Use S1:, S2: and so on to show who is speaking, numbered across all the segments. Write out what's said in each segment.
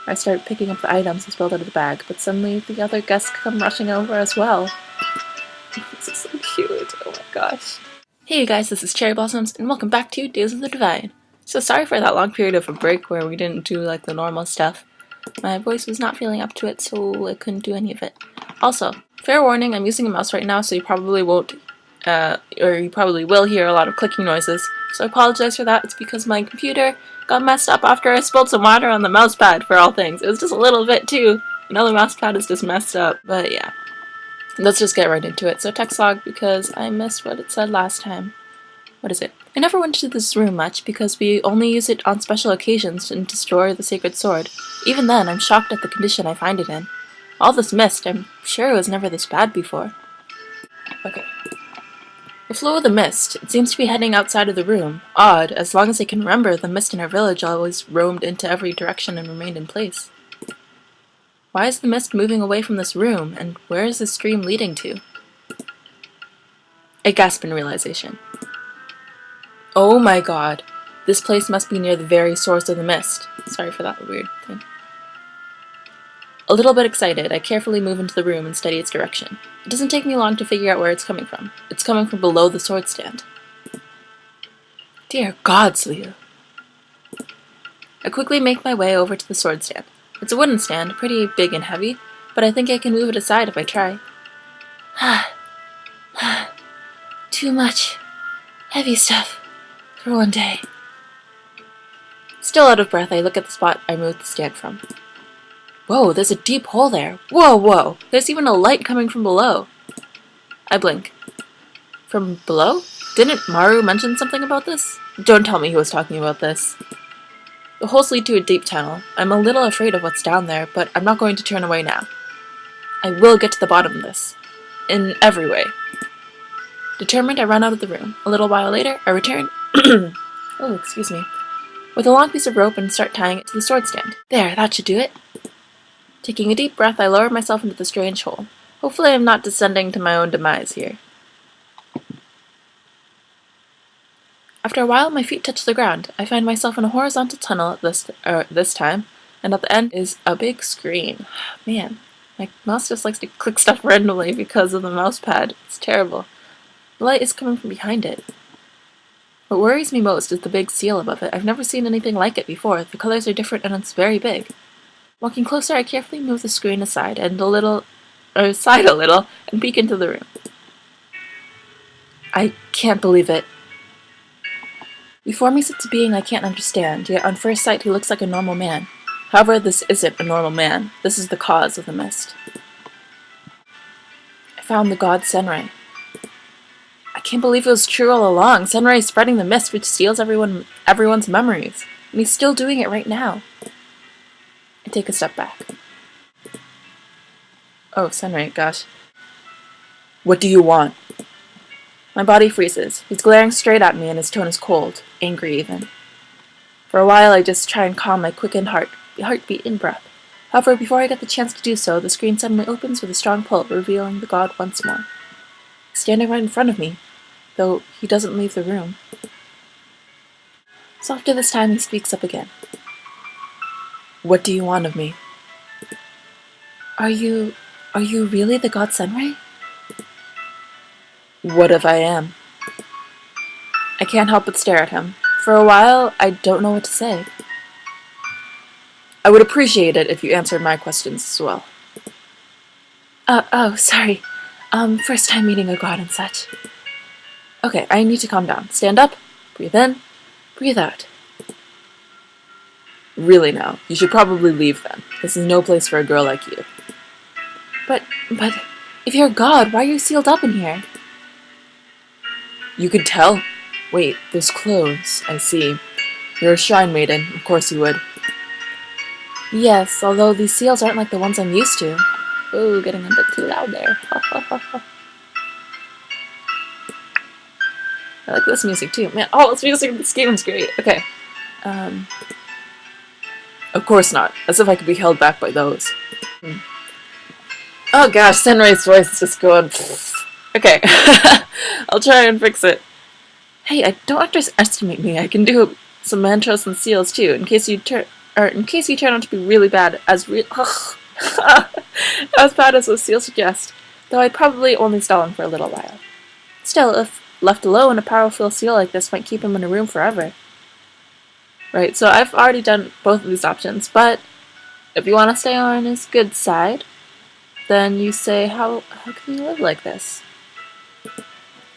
S1: I start picking up the items he spilled out of the bag, but suddenly the other guests come rushing over as well. This is so cute, oh my gosh. Hey you guys, this is Cherry Blossoms, and welcome back to Days of the Divine. So sorry for that long period of a break where we didn't do like the normal stuff. My voice was not feeling up to it, so I couldn't do any of it. Also, fair warning, I'm using a mouse right now, so you probably won't, or you probably will hear a lot of clicking noises. So I apologize for that. It's because my computer got messed up after I spilled some water on the mouse pad, for all things. It was just a little bit too. Another mouse pad is just messed up, but yeah. Let's just get right into it. So text log, because I missed what it said last time. What is it? I never went to this room much because we only use it on special occasions and to store the sacred sword. Even then, I'm shocked at the condition I find it in. All this mist, I'm sure it was never this bad before. Okay. The flow of the mist, it seems to be heading outside of the room. Odd, as long as I can remember, the mist in our village always roamed into every direction and remained in place. Why is the mist moving away from this room, and where is this stream leading to? I gasp in realization. Oh my god, this place must be near the very source of the mist. Sorry for that weird thing. A little bit excited, I carefully move into the room and study its direction. It doesn't take me long to figure out where it's coming from. It's coming from below the sword stand. Dear gods, Liu. I quickly make my way over to the sword stand. It's a wooden stand, pretty big and heavy, but I think I can move it aside if I try. Too much heavy stuff for one day. Still out of breath, I look at the spot I moved the stand from. Whoa, there's a deep hole there. Whoa, there's even a light coming from below. I blink. From below? Didn't Maru mention something about this? Don't tell me he was talking about this. The holes lead to a deep tunnel. I'm a little afraid of what's down there, but I'm not going to turn away now. I will get to the bottom of this. In every way. Determined, I run out of the room. A little while later, I return oh, excuse me. With a long piece of rope and start tying it to the sword stand. There, that should do it. Taking a deep breath, I lower myself into the strange hole. Hopefully I'm not descending to my own demise here. After a while, my feet touch the ground. I find myself in a horizontal tunnel at this time, and at the end is a big screen. Man, my mouse just likes to click stuff randomly because of the mouse pad. It's terrible. The light is coming from behind it. What worries me most is the big seal above it. I've never seen anything like it before. The colors are different and it's very big. Walking closer, I carefully move the screen aside and side a little, and peek into the room. I can't believe it. Before me sits a being I can't understand, yet on first sight he looks like a normal man. However, this isn't a normal man. This is the cause of the mist. I found the god Senrai. I can't believe it was true all along. Senrai is spreading the mist which steals everyone's memories, and he's still doing it right now. I take a step back. Oh, Senrai, gosh. What do you want? My body freezes. He's glaring straight at me and his tone is cold, angry even. For a while I just try and calm my quickened heartbeat and breath. However, before I get the chance to do so, the screen suddenly opens with a strong pull, revealing the god once more. He's standing right in front of me, though he doesn't leave the room. So after this time he speaks up again. What do you want of me? Are you really the god Senrai? What if I am? I can't help but stare at him. For a while, I don't know what to say. I would appreciate it if you answered my questions as well. Oh, sorry. First time meeting a god and such. Okay, I need to calm down. Stand up, breathe in, breathe out. Really now, you should probably leave then. This is no place for a girl like you. But, if you're a god, why are you sealed up in here? You could tell. Wait, those clothes, I see. You're a shrine maiden, of course you would. Yes, although these seals aren't like the ones I'm used to. Ooh, getting a bit too loud there. I like this music too. Man, all this music in this game is great. Okay. Of course not. As if I could be held back by those. Oh gosh, Senrai's voice is just going... Okay. I'll try and fix it. Hey, don't underestimate me. I can do some mantras and seals too, in case you or in case you turn out to be really bad, as bad as those seals suggest, though I'd probably only stall him for a little while. Still, if left alone, a powerful seal like this might keep him in a room forever. Right, so I've already done both of these options, but if you want to stay on his good side, then you say, how can you live like this?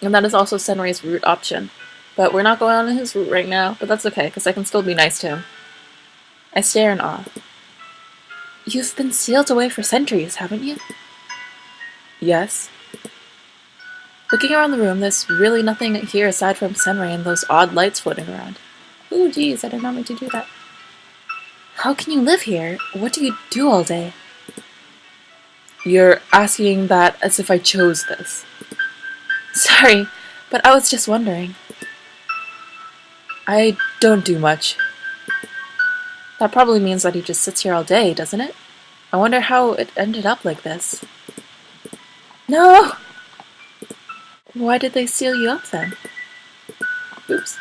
S1: And that is also Senrei's route option. But we're not going on his route right now, but that's okay, because I can still be nice to him. I stare in awe. You've been sealed away for centuries, haven't you? Yes. Looking around the room, there's really nothing here aside from Senrei and those odd lights floating around. Ooh, geez, I did not mean to do that. How can you live here? What do you do all day? You're asking that as if I chose this. Sorry, but I was just wondering. I don't do much. That probably means that he just sits here all day, doesn't it? I wonder how it ended up like this. No! Why did they seal you up then? Oops.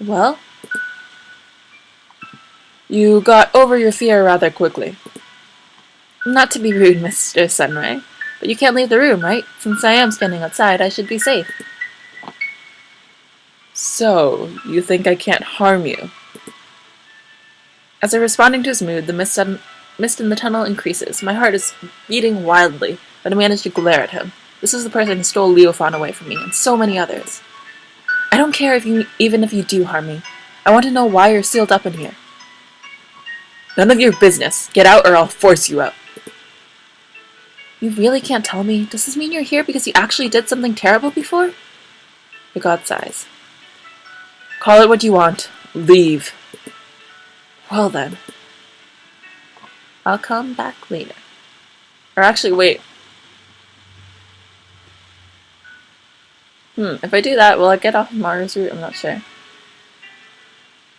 S1: Well? You got over your fear rather quickly. Not to be rude, Mr. Senrei, but you can't leave the room, right? Since I am standing outside, I should be safe. So, you think I can't harm you? As I'm responding to his mood, the mist in the tunnel increases. My heart is beating wildly, but I manage to glare at him. This is the person who stole LIUFAN away from me, and so many others. I don't care even if you do harm me. I want to know why you're sealed up in here. None of your business. Get out or I'll force you out. You really can't tell me? Does this mean you're here because you actually did something terrible before? The god sighs. Call it what you want. Leave. Well then. I'll come back later. Or actually, wait. If I do that, will I get off of Maru's route? I'm not sure.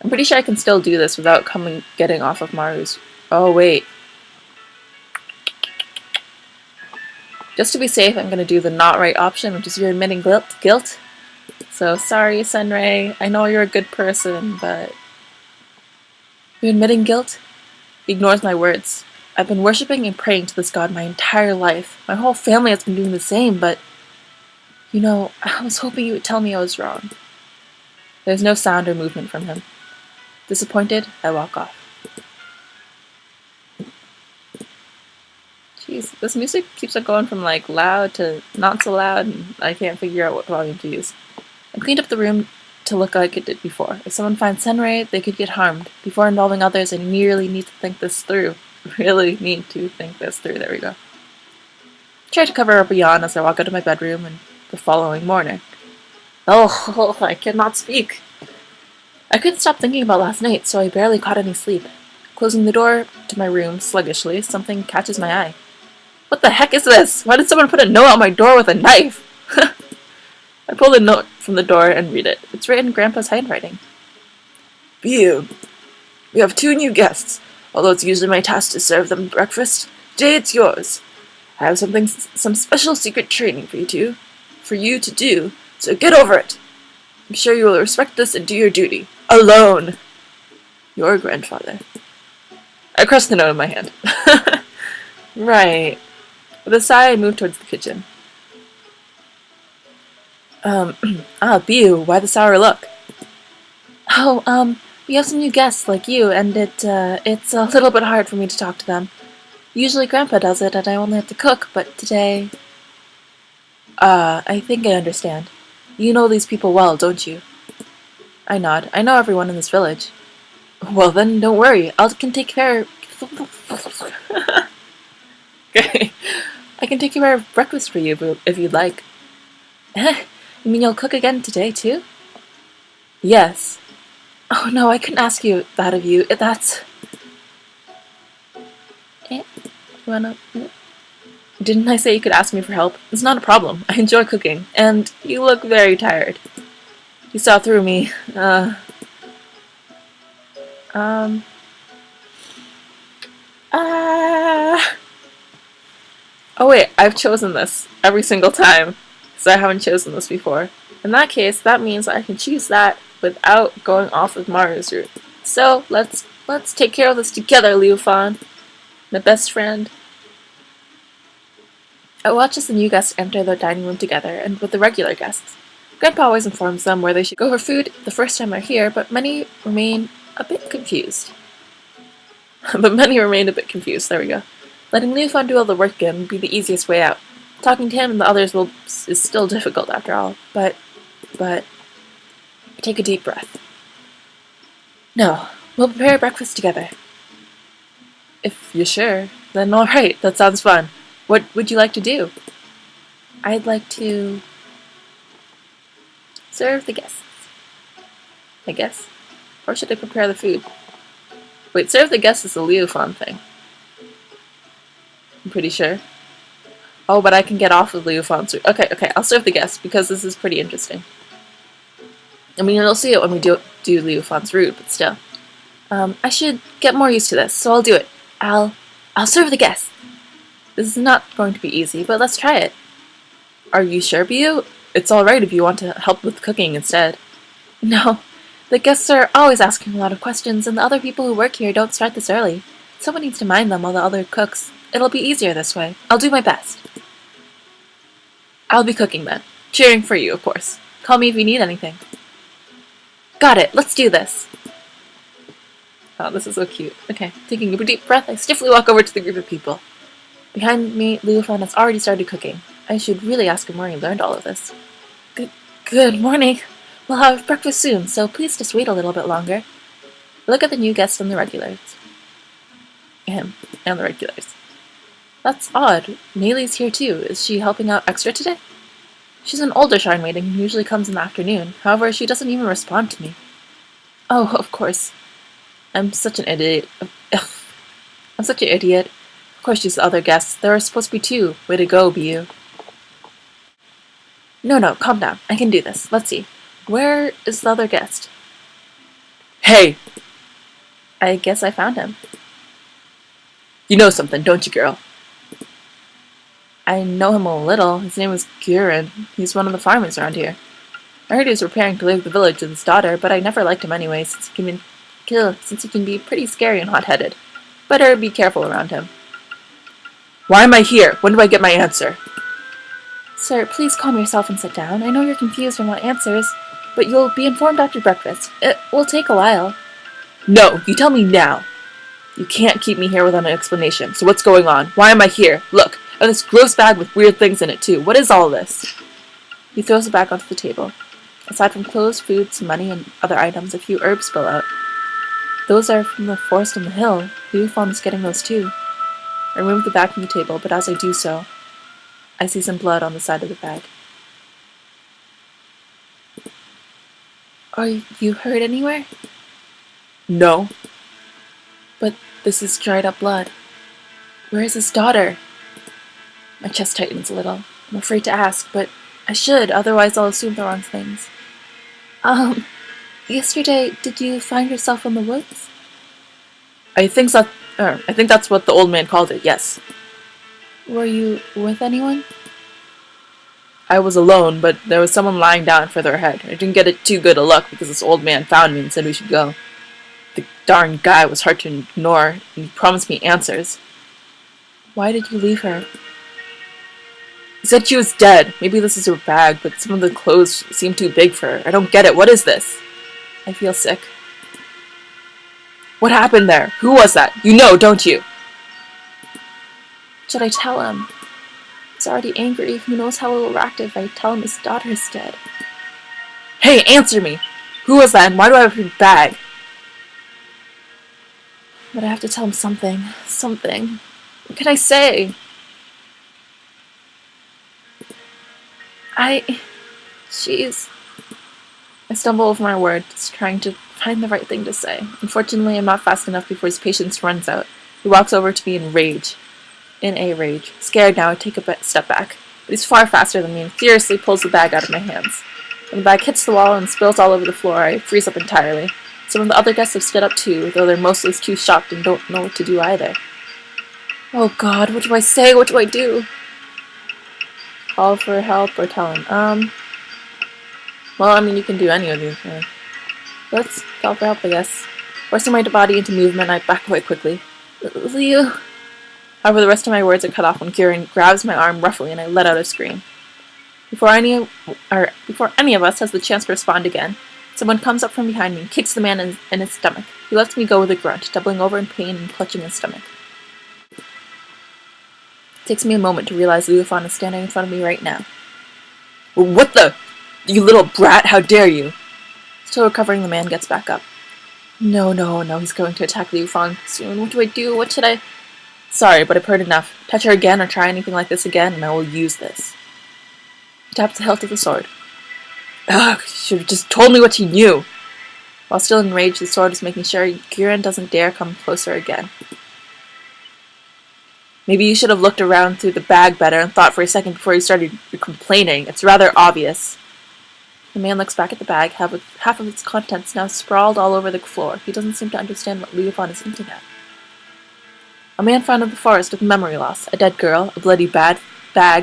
S1: I'm pretty sure I can still do this without getting off of Maru's. Oh, wait. Just to be safe, I'm going to do the not right option, which is you're admitting guilt. So, sorry, Senrei. I know you're a good person, but... You're admitting guilt? He ignores my words. I've been worshipping and praying to this god my entire life. My whole family has been doing the same, but... You know, I was hoping you would tell me I was wrong. There's no sound or movement from him. Disappointed, I walk off. Jeez, this music keeps on going from like loud to not so loud, and I can't figure out what volume to use. I cleaned up the room to look like it did before. If someone finds Senrei, they could get harmed. Before involving others, I really need to think this through. Really need to think this through. There we go. I try to cover up a yawn as I walk out of my bedroom and the following morning. Oh, I cannot speak. I couldn't stop thinking about last night, so I barely caught any sleep. Closing the door to my room sluggishly, something catches my eye. What the heck is this? Why did someone put a note on my door with a knife? I pull the note from the door and read it. It's written in Grandpa's handwriting. Biyu, we have 2 new guests. Although it's usually my task to serve them breakfast, today it's yours. I have some special secret training for you to do, so get over it. I'm sure you will respect this and do your duty. Alone. Your grandfather. I crush the note in my hand. Right. With a sigh, I move towards the kitchen. Biyu, why the sour look? Oh, we have some new guests like you, and it's a little bit hard for me to talk to them. Usually Grandpa does it, and I only have to cook, but today... I think I understand. You know these people well, don't you? I nod. I know everyone in this village. Well then, don't worry. I can take care... Okay. I can take care of breakfast for you if you'd like. You mean you'll cook again today, too? Yes. Oh no, I couldn't ask you that of you. That's... Didn't I say you could ask me for help? It's not a problem. I enjoy cooking. And you look very tired. You saw through me. Oh wait, I've chosen this every single time. So I haven't chosen this before. In that case, that means I can choose that without going off of Maru's route. So let's take care of this together, LIUFAN, my best friend. I watch as the new guests enter the dining room together and with the regular guests. Grandpa always informs them where they should go for food the first time they're here, but many remain a bit confused. There we go. Letting LIUFAN do all the work again would be the easiest way out. Talking to him and the others is still difficult after all, but take a deep breath. No, we'll prepare breakfast together. If you're sure, then alright, that sounds fun. What would you like to do? I'd like to serve the guests, I guess. Or should I prepare the food? Wait, serve the guests is a LIUFAN thing. I'm pretty sure. Oh, but I can get off of LIUFAN'S route. Okay, I'll serve the guests because this is pretty interesting. I mean, you'll see it when we do LIUFAN'S route, but still. I should get more used to this, so I'll do it. I'll serve the guests. This is not going to be easy, but let's try it. Are you sure, Biyu? It's alright if you want to help with cooking instead. No, the guests are always asking a lot of questions, and the other people who work here don't start this early. Someone needs to mind them while the other cooks. It'll be easier this way. I'll do my best. I'll be cooking then. Cheering for you, of course. Call me if you need anything. Got it, let's do this. Oh, this is so cute. Okay, taking a deep breath, I stiffly walk over to the group of people. Behind me, LIUFAN has already started cooking. I should really ask him where he learned all of this. Good morning. We'll have breakfast soon, so please just wait a little bit longer. Look at the new guests and the regulars. Him and the regulars. That's odd. Maylee's here too. Is she helping out extra today? She's an older Shrine Maiden who usually comes in the afternoon. However, she doesn't even respond to me. Oh, of course. I'm such an idiot. I'm such an idiot. Of course she's the other guests. There are supposed to be two. Way to go, Biyu. No, calm down. I can do this. Let's see. Where is the other guest? Hey! I guess I found him. You know something, don't you, girl? I know him a little. His name is Guren. He's one of the farmers around here. I heard he was preparing to leave the village with his daughter, but I never liked him anyway, since he can be pretty scary and hot-headed. Better be careful around him. Why am I here? When do I get my answer? Sir, please calm yourself and sit down. I know you're confused and want answers, but you'll be informed after breakfast. It will take a while. No, you tell me now. You can't keep me here without an explanation. So what's going on? Why am I here? Look, and this gross bag with weird things in it too. What is all this? He throws the bag onto the table. Aside from clothes, food, some money, and other items, a few herbs spill out. Those are from the forest on the hill. LIUFAN is getting those too. I remove the bag from the table, but as I do so, I see some blood on the side of the bag. Are you hurt anywhere? No. But this is dried up blood. Where is his daughter? My chest tightens a little. I'm afraid to ask, but I should, otherwise I'll assume the wrong things. Yesterday, did you find yourself in the woods? I think that's what the old man called it, yes. Were you with anyone? I was alone, but there was someone lying down further ahead. I didn't get it too good a look because this old man found me and said we should go. The darn guy was hard to ignore, and he promised me answers. Why did you leave her? He said she was dead. Maybe this is her bag, but some of the clothes seem too big for her. I don't get it. What is this? I feel sick. What happened there? Who was that? You know, don't you? Should I tell him? He's already angry. Who knows how it will react if I tell him his daughter is dead. Hey, answer me! Who was that and why do I have her bag? But I have to tell him something. Something. What can I say? I stumble over my words, trying to find the right thing to say. Unfortunately, I'm not fast enough before his patience runs out. He walks over to me in a rage. Scared now, I take a step back. But he's far faster than me and furiously pulls the bag out of my hands. When the bag hits the wall and spills all over the floor, I freeze up entirely. Some of the other guests have stood up too, though they're mostly too shocked and don't know what to do either. Oh God, what do I say? What do I do? Call for help or tell him? Well, I mean, you can do any of these things. Let's call for help, I guess. Forcing my body into movement, I back away quickly. Liu. However, the rest of my words are cut off when Kieran grabs my arm roughly and I let out a scream. Before any of us has the chance to respond again, someone comes up from behind me and kicks the man in his stomach. He lets me go with a grunt, doubling over in pain and clutching his stomach. It takes me a moment to realize LIUFAN is standing in front of me right now. What the? You little brat, how dare you? Still recovering, the man gets back up. No, he's going to attack LIUFAN soon. What do I do? What should I... Sorry, but I've heard enough. Touch her again or try anything like this again, and I will use this. He taps the hilt of the sword. Ugh, she should have just told me what she knew. While still enraged, the sword is making sure Kieran doesn't dare come closer again. Maybe you should have looked around through the bag better and thought for a second before you started complaining. It's rather obvious. The man looks back at the bag, half of its contents now sprawled all over the floor. He doesn't seem to understand what LIUFAN is hinting at. A man found in the forest with memory loss, a dead girl, a bloody bag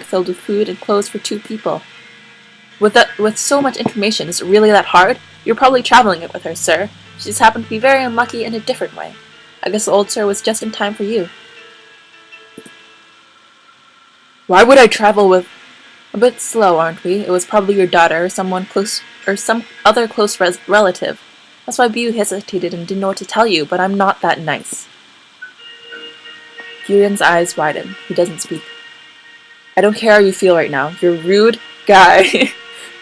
S1: filled with food and clothes for 2 people. With so much information, is it really that hard? You're probably traveling it with her, sir. She just happened to be very unlucky in a different way. I guess the old sir was just in time for you. Why would I travel with... A bit slow, aren't we? It was probably your daughter or some other close relative. That's why Biyu hesitated and didn't know what to tell you, but I'm not that nice. Kieran's eyes widen. He doesn't speak. I don't care how you feel right now. You're a rude guy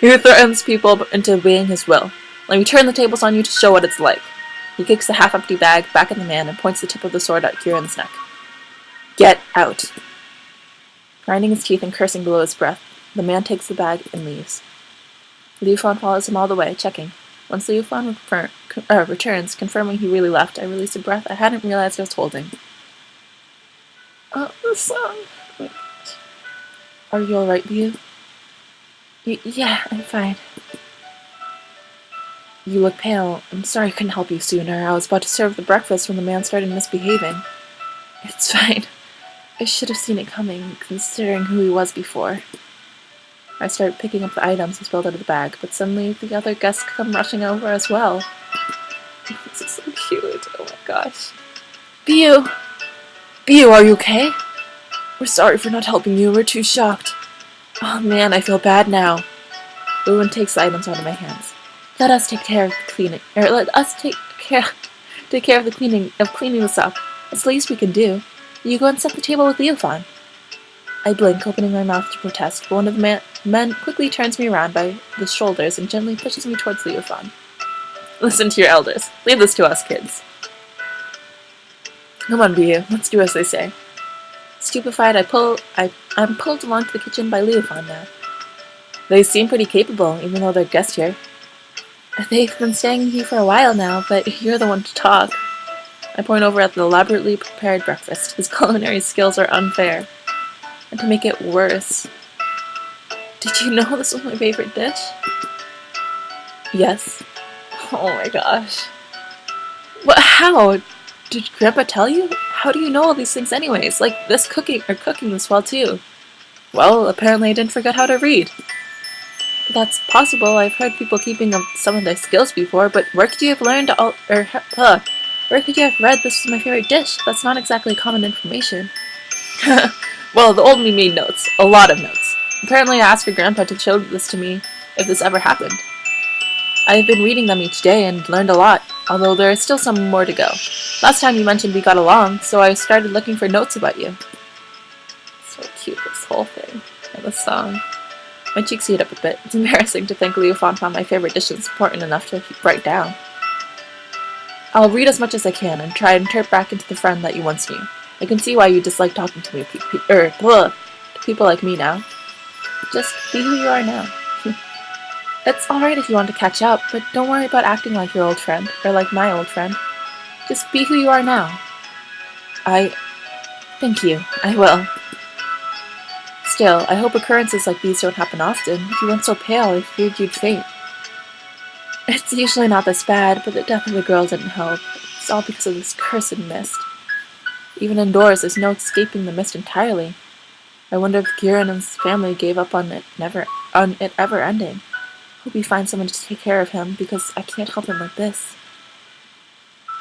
S1: who threatens people into obeying his will. Let me turn the tables on you to show what it's like. He kicks the half-empty bag back at the man and points the tip of the sword at Kieran's neck. Get out. Grinding his teeth and cursing below his breath, the man takes the bag and leaves. LIUFAN follows him all the way, checking. Once LIUFAN returns, confirming he really left, I release a breath I hadn't realized I was holding. Oh, the song. Wait. Are you alright, Biyu? Yeah, I'm fine. You look pale. I'm sorry I couldn't help you sooner. I was about to serve the breakfast when the man started misbehaving. It's fine. I should have seen it coming, considering who he was before. I start picking up the items he spilled out of the bag, but suddenly the other guests come rushing over as well. This is so cute. Oh my gosh. Biyu! Biyu, are you okay? We're sorry for not helping you. We're too shocked. Oh man, I feel bad now. Owen takes the items out of my hands. Let us take care of the cleaning. Let us take care of the cleaning this up. It's the least we can do. You go and set the table with LIUFAN. I blink, opening my mouth to protest, but one of the men quickly turns me around by the shoulders and gently pushes me towards LIUFAN. Listen to your elders. Leave this to us, kids. Come on, Biyu. Let's do as they say. Stupefied, I'm pulled along to the kitchen by LIUFAN now. They seem pretty capable, even though they're guests here. They've been staying here for a while now, but you're the one to talk. I point over at the elaborately prepared breakfast. His culinary skills are unfair. And to make it worse... Did you know this was my favorite dish? Yes. Oh my gosh. What? How? Did Grandpa tell you? How do you know all these things anyways? Like this cooking this well too. Well, apparently I didn't forget how to read. That's possible. I've heard people keeping some of their skills before, but where could you have learned where could you have read this is my favorite dish? That's not exactly common information. Well, the old me made notes. A lot of notes. Apparently I asked your grandpa to show this to me if this ever happened. I have been reading them each day and learned a lot, although there is still some more to go. Last time you mentioned we got along, so I started looking for notes about you. So cute, this whole thing. And this song. My cheeks heat up a bit. It's embarrassing to think LIUFAN found my favorite dishes important enough to write down. I'll read as much as I can and try and turn back into the friend that you once knew. I can see why you dislike talking to me, to people like me now. Just be who you are now. It's alright if you want to catch up, but don't worry about acting like your old friend, or like my old friend. Just be who you are now. Thank you. I will. Still, I hope occurrences like these don't happen often. If you went so pale, I feared you'd faint. It's usually not this bad, but the death of the girl didn't help. It's all because of this cursed mist. Even indoors, there's no escaping the mist entirely. I wonder if Kieran and his family gave up on it ever ending. Hope you find someone to take care of him, because I can't help him like this.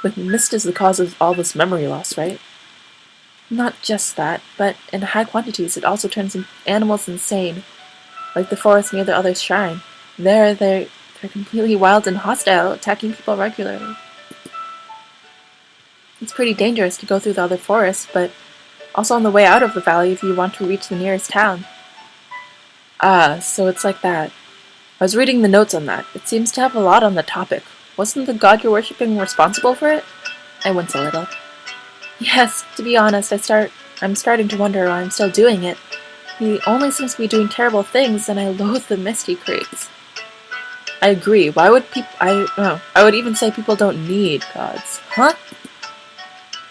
S1: But mist is the cause of all this memory loss, right? Not just that, but in high quantities it also turns animals insane, like the forest near the other shrine. They're completely wild and hostile, attacking people regularly. It's pretty dangerous to go through the other forest, but also on the way out of the valley if you want to reach the nearest town. Ah, so it's like that. I was reading the notes on that. It seems to have a lot on the topic. Wasn't the god you're worshipping responsible for it? I wince a little. Yes, to be honest, I'm starting to wonder why I'm still doing it. He only seems to be doing terrible things, and I loathe the mist he creates. I agree. Why would I would even say people don't need gods. Huh?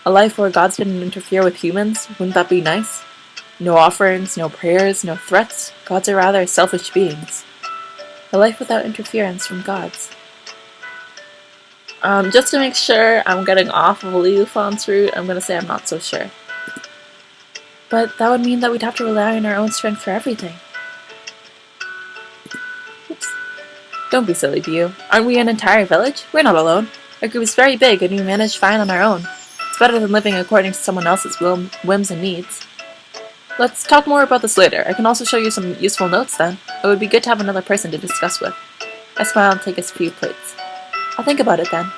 S1: A life where gods didn't interfere with humans? Wouldn't that be nice? No offerings, no prayers, no threats. Gods are rather selfish beings. A life without interference from gods. Just to make sure I'm getting off of LIUFAN'S route, I'm gonna say I'm not so sure. But that would mean that we'd have to rely on our own strength for everything. Oops. Don't be silly, Biyu. Aren't we an entire village? We're not alone. Our group is very big and we manage fine on our own. It's better than living according to someone else's whims and needs. Let's talk more about this later. I can also show you some useful notes then. It would be good to have another person to discuss with. I smile and take a few plates. I'll think about it then.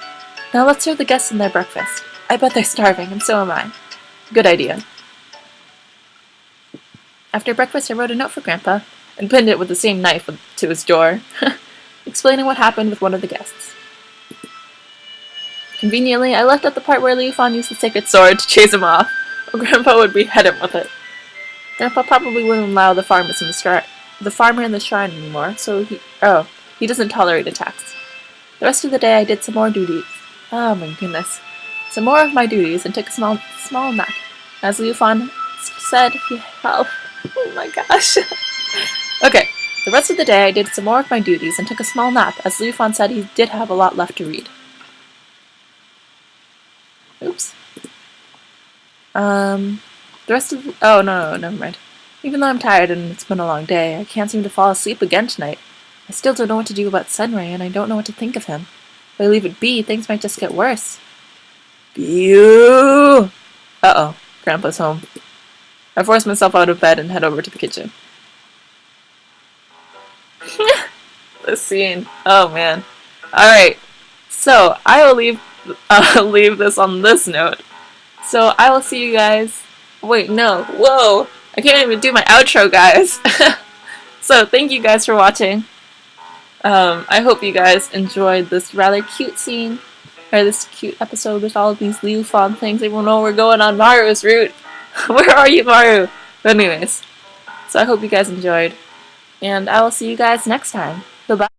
S1: Now let's serve the guests in their breakfast. I bet they're starving, and so am I. Good idea. After breakfast, I wrote a note for Grandpa, and pinned it with the same knife to his door, explaining what happened with one of the guests. Conveniently, I left out the part where LIUFAN used the sacred sword to chase him off, or Grandpa would behead him with it. Grandpa probably wouldn't allow the farmer in the shrine anymore, so he doesn't tolerate attacks. The rest of the day I did some more duties. Oh my goodness. Some more of my duties and took a small nap. As LIUFAN said, he helped. Oh my gosh. Okay, the rest of the day I did some more of my duties and took a small nap, as LIUFAN said he did have a lot left to read. Oops. Oh no, never mind. Even though I'm tired and it's been a long day, I can't seem to fall asleep again tonight. I still don't know what to do about Sunray, and I don't know what to think of him. If I leave it be, things might just get worse. Biyu! Uh-oh, Grandpa's home. I force myself out of bed and head over to the kitchen. This scene. Oh man. Alright, so I will leave this on this note. So I will see you guys. Wait, no. Whoa! I can't even do my outro, guys. So thank you guys for watching. I hope you guys enjoyed this rather cute scene, or this cute episode with all of these LIUFAN things, even though we're going on Maru's route. Where are you, Maru? But anyways, so I hope you guys enjoyed, and I will see you guys next time. Bye-bye.